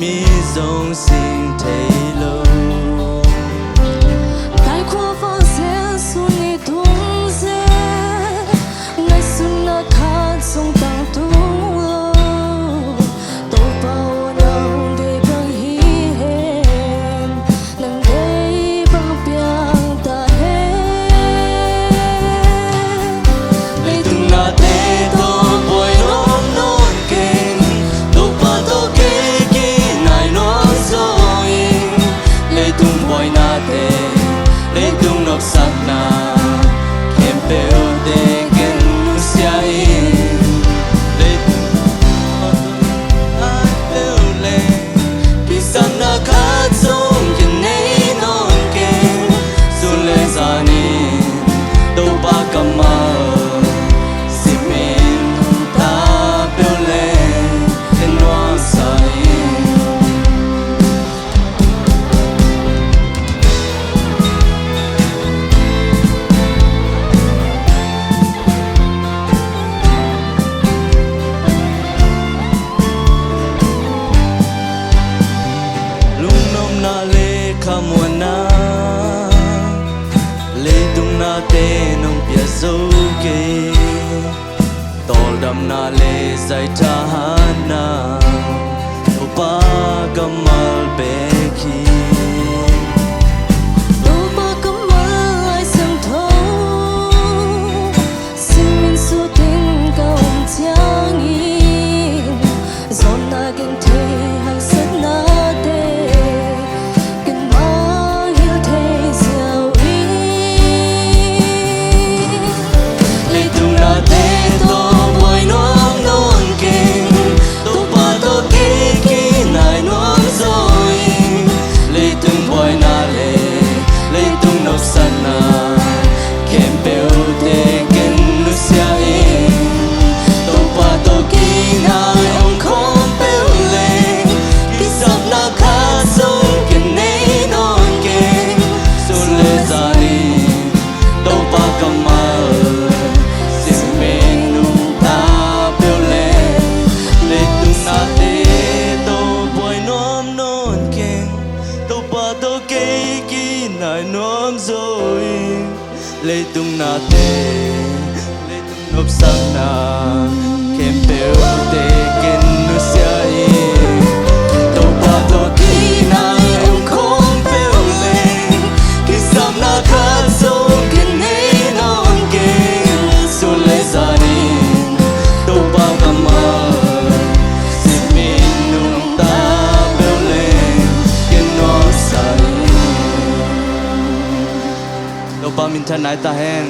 mi dòng xin thấy lâu tại khoa phong sẽ xuống ngày tung sẽ ngày xuân na khát sông tàng tung lâu tô bao nào để bằng hi hẹn nang để bằng biang ta hết lấy tung na te tô bồi nôm nôn keng tô pa tô ke ki nai no rồi lấy tung bồi na te lấy tung nọc sắc na kem beo te ken nu sia in lấy tung ai beo le ki sam na khat song ken nei non ken su le zani tô pa kamal Kamuana le tung na te nong pia zo ke tol dam na le zai ta na upa kamal beki upa kamal ai sam tho simin su tin kaum chiang in zon na gen the hang sat na te lấy tung na te lấy tung nộp sang na kem beo te ken nu sia in tô pa tô ki na em không beo le ki sam na khat so ken nei non ken so le zani tô pa kamal si min nung ta beo le ken no sai tô pa min than nai ta hen